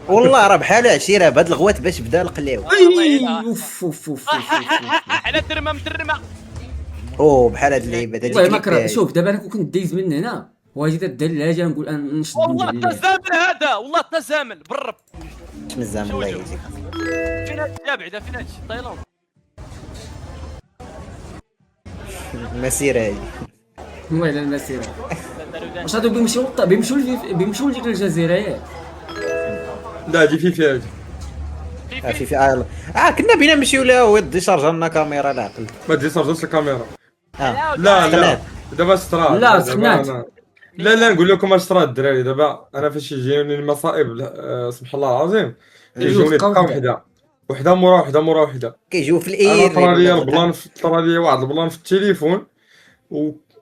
والله راه بحال عشيره بهاد الغوات باش بدا القلاو. اوف اوف اوف على درمه مدرمه. اوه بحال هاد اللعيبه هادي والله ما كره. كليبات. شوف دابا انا كون كنت دايز من هنا وهادي تدير لها جا نقول انا نشد والله نرجع ليه. تزامل هذا، والله تزامل بالرب. مش مزام الله يجزيك. فين هاد يا بعدا فين هادشي تايلاند. المسيره هادي ويلي المسيره. واش هادو بيمشيو لديك الجزيره ياك؟ لا هادي فيها هادي في كنا بينا نمشيو لها وهو ديشارجا لنا كاميرا العقل. ما ديسارجاش الكاميرا. اه لا سخنات. دابا شطرات. لا، دابا سخنات. لا نقول لكم اش طرا الدراري دابا. انا فاش يجيوني المصائب سبحان الله العظيم كيجوني دقه وحده مورا وحده كيجيو في انا الاير. طرا ليا البلان طرا ليا واحد البلان في التليفون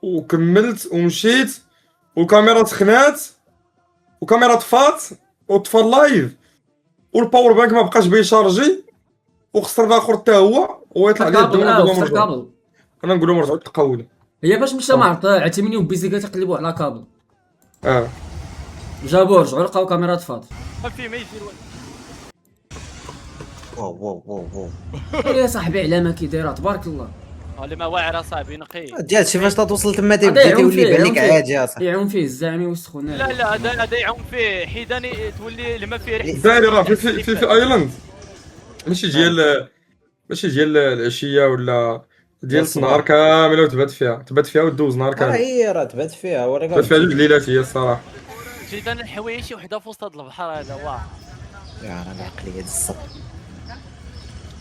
وكملت ومشيت والكاميرا سخنات وكاميرا طفات وطفى اللايف والباور بانك ما بقاش بيشارجي وخسر الاخر حتى هو ويطلع لي الدوله. الكابل. انا نقول لهم رجعوا تقولوا. هي باش مشى ما عرفت عتيمني وبيزيكا تقلبوا على كابل اه جابوه رجعوا لقاو كاميرا طفات. ما في ما يجي واو يا صاحبي علامه كي دايره تبارك الله. اللي ما واعر اصاحبي نقي. ديال شي فاش توصل تما هذا تيبدا تيولي يبان لك عادي اصاحبي. يعوم فيه الزعمي ويسخن. لا هذا يعوم فيه حيداني تولي لما فيه ريحه. داير راه في ايلاند ماشي ديال العشيه ولا ديال النهار كامله وتبات فيها ودوز نهار كامل. هي راه تبات فيها ورا تبات فيها جوج ليلات هي الصراحه. جيت انا الحوايج شي وحده في وسط هذا البحر هذا واه. يا راه العقليه ديال الصبر.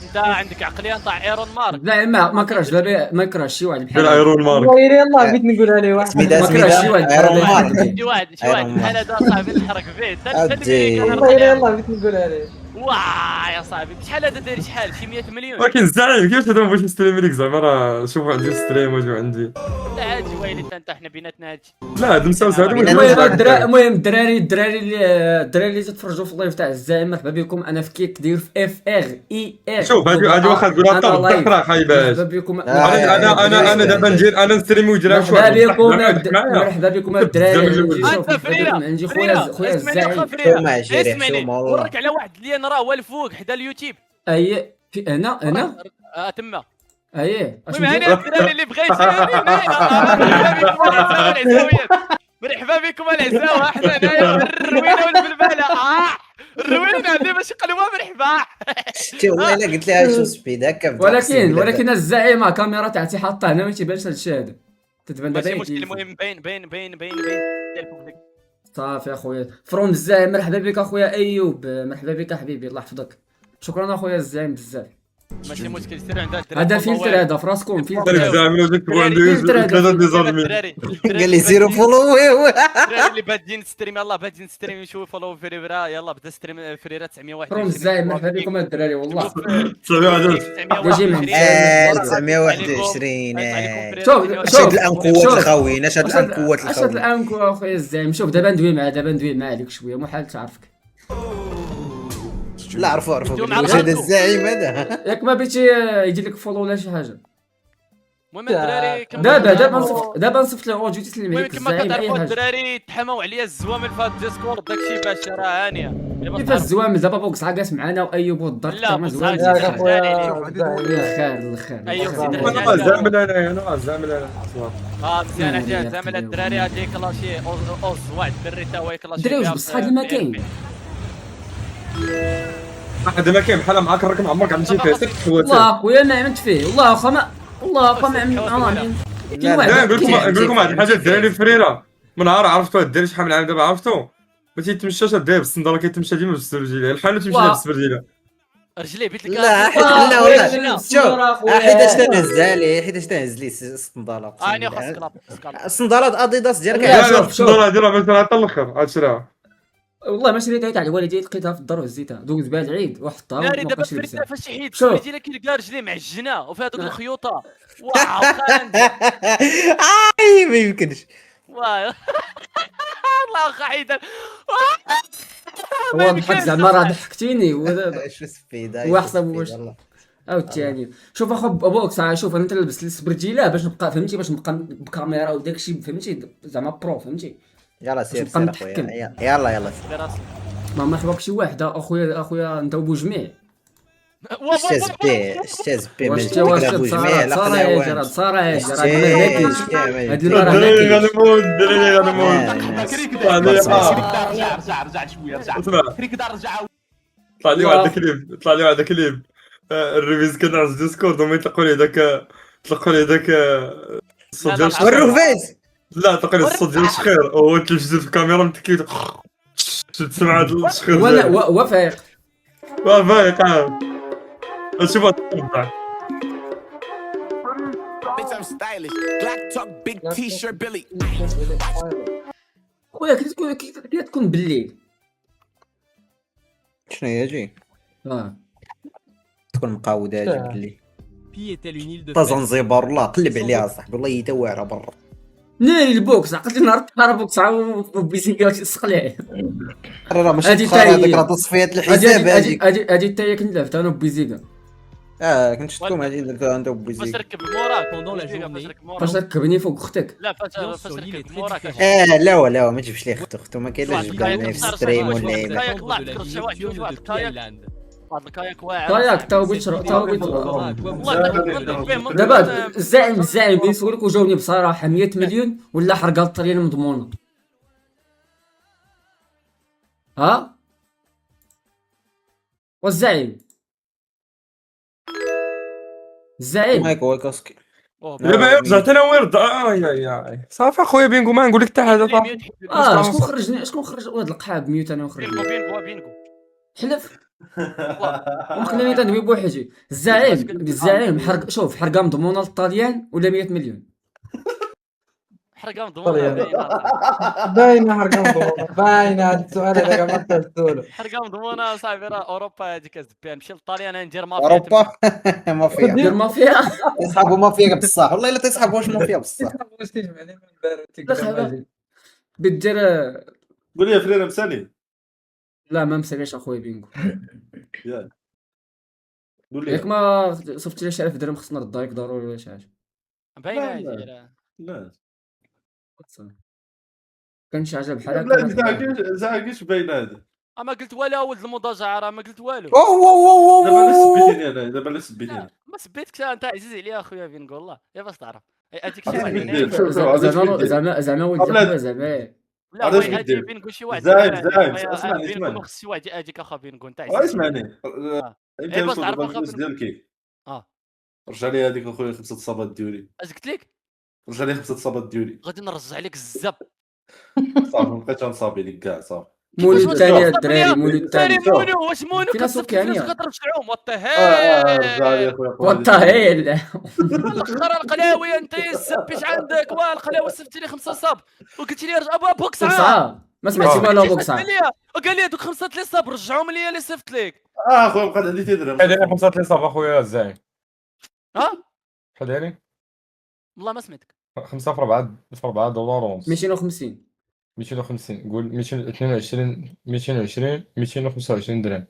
انت عندك عقليه نتاع ايرون مارك. لا ما كرهش دابا ما كرهش شي واحد ديال بحال ايرون مارك. والله يلاه بغيت نقولها ليه واحد. سميتها ما كرهش شي واحد ايرون بحال مارك. هذا. شي واحد بحال هذا صاحبي نحرق فيه. أدي. والله يلاه بغيت نقولها ليه. واه يا صاحبي شحال هذا داير شحال شي 100 مليون. ولكن الزعيم كيفاش هذا ما بغيتش نستريم ليك زعما راه شوف عندي ستريم واجو عندي. لا عادي ويلي انت حنا بيناتنا هادشي. لا هاد المساوس هادو المهم الدراري اللي تتفرجوا في اللايف تاع الزعيم مرحبا بكم. انا في كيك داير في اف ار اي ار. شوف هادي واخا تقولها طرد الضحك راه خايباش. مرحبا بكم. انا دابا ندير نستريم ويجري شويه. مرحبا بكم الدراري. انت فريرة عندي خويا الزعيم. اسمعني ورك على واحد اللي انا راه هو الفوق حدا اليوتيوب. اي في انا تما ايه اش المهم ندير؟ هاني الدراري اللي بغى يجيني مرحبا بكم العزاوه حنا هنايا الروينه والبلبله. الروينه عندي باش يقلبوها مرحبا. شتي والله الا قلت لها شو سبيد هكا ولكن الزعيمه كاميرا تاعتي حاطه هنا ما تيبانش هادشي هذا تتبان دابا. ماشي مشكل المهم باين صافي اخويا فروم الزعيم. مرحبا بك اخويا ايوب. مرحبا بك حبيبي الله يحفظك. شكرا اخويا الزعيم بزاف. ماشي مشكل سير عند الدراري. هذا فلتر هذا في راسكم فلتر. الزعيم لو جبتوا عندي ثلاثه ديزارمين. قال لي زيرو فولو. الدراري اللي بادين ستريم يلاه بادين ستريم يشوفوا فولو فريرا يلا بدا ستريم فريرا 921. فروم الزعيم مرحبا بكم الدراري والله. 921 شاد الانقوات الخاويين شاد الانقوات اش هاد الانكو اخويا الزعيم. شوف دابا ندوي معاه عليك شويه محال تعرفك. لا عرفوا واش هذا الزعيم هذا. ياك ما بغيتي يدير لك فولو ولا شي حاجه. المهم الدراري دابا نصيفط له جيتي تسلم المهم عليك كما الزعيم اي كتعرفوا حاجه. الدراري تحماو عليا الزوامل في هاد الديسكورد داكشي باش راه هانيه. كيفاش الزوامل دابا بوكس عاقاس معنا وايوب والدار لا ما بوكس زوامل. عاقاس. يا خويا الخير ايوب زيد انا زعما انا زعما مزيان حاجه زعما الدراري هادي كلاشي اوز واحد الدري تا هو كلاشي. دري واش بصح هاد المكان هذا ما كاين بحال معاك الرقم عمرك عملتي فيه سير خواتي. والله خويا ما عملت فيه والله واخا ما عملت. نقول لكم واحد الحاجه الدراري فريره من نهار عرفتو الدري شحال من عام دابا عرفتو ما تيتمشاش الدري بالصنداله كيتمشى ديما بالسبرجيله الحال تمشي بالسبرجيله رجليه بيت لك. لا والله شوف حيتاش تنهز لي الصندالات. اني خاصك الصندالات اديداس ديالك. لا الصنداله ديالها مثلا حتى الاخر هادشي راه والله ما شريتها تاع الوالدين لقيتها في الدار وهزيتها دوز بها العيد وحطها ناري دابا فريتا فاش يحيد فريتي لك كيلقى رجليه معجنه وفيها دوك الخيوطه. واو ما يمكنش. واو الله واخا حيدر. هو ضحك زعما راه ضحكتيني شو سبيد وحسب واش او الثاني. شوف اخو بوكس شوف انا لبست السبرجيله باش نبقى فهمتي باش نبقى بكاميرا وداكشي فهمتي زعما برو فهمتي. يلا سير اخويا يلا ما خباك شي واحد اخويا انت بوجميع. استاذ بي استاذ بي واش ماجد انت واش فكره بوجميع لا صار خلاوان. يا جراد صار يا جراد شتي- ما كاينش شتي يا ماجد. هادي راه ما الدراري كاينش. غنموت الدراري غنموت. طلع لي رجع شويه رجع اسمع رجع طلع لي واحد الكليب الريفيز كنعرس ديسكورد هما يطلقوا لي داك الصوت ديال الشخير. وروه فايز. لا يطلقوا لي الصوت ديال الشخير وهو تلفزت في الكاميرا متكيت تسمع هاد الشخير ولا وفايق فايق شوف هاد Bitch, I'm stylish. Black talk, big t-shirt, Billy. خويا كي تكون بالليل شنو هي جي تكون مقاودة اجي باللي تا زنزبار والله قلب عليها صاحبي والله هي تا واعره برا. ناري البوكس عقلت نهار بوكس وبيسيكا تسقلع. راه ماشي هادي تخرج تا هذيك هي. راه تصفيات الحساب هذيك. هادي تا هي كنت لعبتها انا وبيزيكا. كنت شفتكم هادي درتوها انت باش وبوزيك. تركب موراك فاش ركبني فوق اختك. لا فاش تركب موراك لا ما تجيبش لي اختو ما كاينلاش جبداني في ستريم ولا كاياك الله يذكر شي واحد شوف واحد الكاياك واحد الكاياك واعر كاياك تا هو بيتشرب والله دابا الزعيم بيسولك وجاوبني بصراحه 100 مليون ولا حرقه الطريان مضمونه. ها والزعيم الزعيم مايك هو كاسكي. دابا رجعت انا ورد صافي اخويا بينكو ما نقول لك حتى حاجه صافي. شكون خرج ولاد القحاب ميوت انا وخرج بينكو حلف وخليني تندوي بوحدي. الزعيم حرق شوف حرقه مضمونه للطاليان ولا 100 مليون. حرقه مضمونه باينه حرقه مضمونه باينه. هذا السؤال هذا ما تسولو. حرقه مضمونه صاحبي راه اوروبا هذيك كتبان نمشي للطاليان ندير مافيا اوروبا مافيا دير مافيا يصحابوا مافيا بصح والله الا تيصحابوا واش مافيا بصح. واش تجمع لي من دار لا خبا بتدير. قول لي فريرة مسالي. لا ما مساليش اخويا بينكو. قول لي ياك ما صفت لي 1000 درهم خصنا نردها لك ضروري ولا شي حاجه. باينه لا، هذه راه لا كان شي حاجه بحال لا زعكش باين هذا. ما قلت والو ولد المضاجعه راه ما قلت والو دابا لا سبيتيني انا دابا لا سبيتيني. ما سبيتكش انت عزيز عليا اخويا بين نقول الله يا باش تعرف هذيك عرفت شي ندير. زعما ولد اخويا زعما لا علاش هادي ندير؟ بين نقول شي واحد زايد اسمعني بين خص شي واحد يجيك اخا بين نقول انت اسمعني انت إيه بس وصل تعرف الفلوس أخبر. ديالك اه رجع لي هذيك اخويا 5 صابات ديالي. اش قلت لك رجع لي 5 صابات ديالي غادي نرجع لك الزب صافي مابقيتش نصابي لك كاع صافي. مولود الثاني الدراري مولود الثاني مونو واش مونو فينا كتسلك سكانية. الفلوس كترجعهم رجع لي اخويا والطهيل الاخر القلاوي انت السبيش عندك والقلاوي سبتي لي 5 صاب وقلت لي رجع بوكس صعب ما سمعتي والو بوكس قال لي دوك 5 لي صاب رجعهم لي اللي صيفط لك اخويا بقى عندي تدرهم. هذه 5 لي صافي اخويا الزعيم. ها شحال يعني والله ما سمعتك 5 في 4 دولار ونص 250 250 قول 222 225 درهم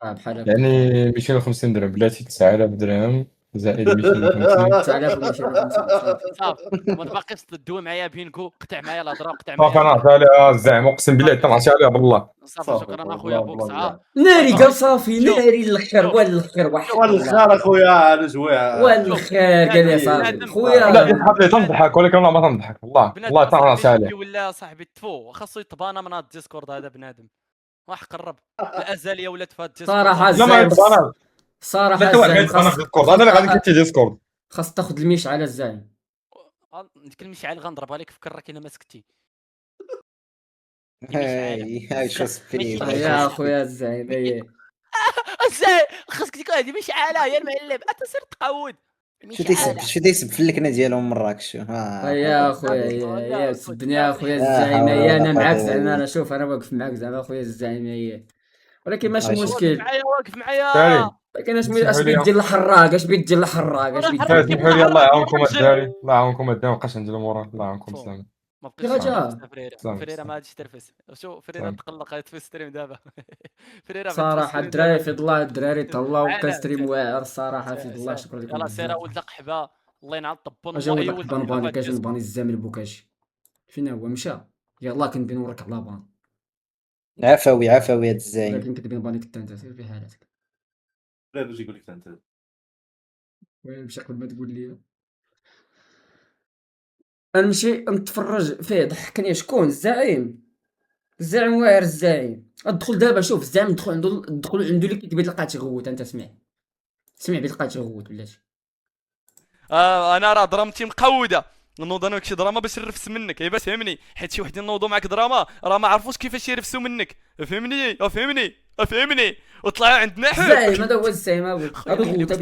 بحال هكا يعني 250 درهم بلاتي 9000 درهم زائد 250 9250 صافي ما باقيش تدوي معايا بينكو قطع معايا الهضره وقطع صافي انا معايا عطيها لها الزعيم اقسم بالله حتى نعطيها لها بالله. صافي شكرا اخويا بوكس ناري قال صافي ناري الاخر والخير واحد والخير اخويا انا جويع والخير قال لي صافي لا، خويا لا يضحك لي تنضحك ولكن والله ما تنضحك والله والله حتى نعطيها لها. ولا صاحبي تفو خاصو يطبانا من هاد الديسكورد هذا بنادم واحد قرب الازليه ولات في هاد الديسكورد صراحه لا ما الزعيم يبغى انا صراحه لا واحد الزعيم انا في ديسكورد انا اللي غادي كنتي ديسكورد. خاص تاخذ الميش على الزعيم. ديك المشعل غنضربها لك في كرك الا ما سكتي هاي شو سبيني يا اخويا الزعيم ايه ازاي خاصك تكون هذه مشعله يا المعلم انت سير تقود شو تيسب في اللكنه ديالهم مراكش يا اخويا يا سبني يا اخويا الزعيم يا انا معاك زعما انا شوف انا واقف معاك زعما اخويا الزعيم هي ولكن ماشي مشكل واقف معايا ثاني لكن اش بغيت دير الحراق اش بغيت دير الحراق اش بغيت اسمحوا لي الله يعاونكم الدراري الله يعاونكم الدراري مابقاش ندير الامور الله يعاونكم السلام. ما يا بقيتش رجال. فريرة ما غاديش ترفس شوف فريرة تقلق غادي في ستريم دابا فريرة صراحه الدراري في الله الدراري طلعوا كستريم واعر الصراحه في الله شكرا لكم يلاه سير ولد القحبه الله ينعل طبون اجا ولد بان كاجي باني الزامل بوكاجي فين هو مشى يلاه كندير وراك على بان عفوي عفوي هاد الزعيم. ولكن كتبين بانيك انت سير في حالتك. لا باش يقول لك انت وين مشى قبل ما تقول لي نمشي نتفرج فيه ضحكني شكون الزعيم. الزعيم واعر الزعيم. ادخل دابا شوف الزعيم ندخل عنده اللي كيبي تلقاه تيغوت. انت سمع بيلقاه تيغوت ولا شي. انا راه درامتي مقوده، نوض انا كشي دراما باش نرفس منك، باش فهمني، حيت شي وحدين نوضوا معاك دراما راه ما عرفوش كيفاش يرفسوا منك، فهمني وطلعوا عندنا حق. الزعيم هذا هو الزعيم. هذا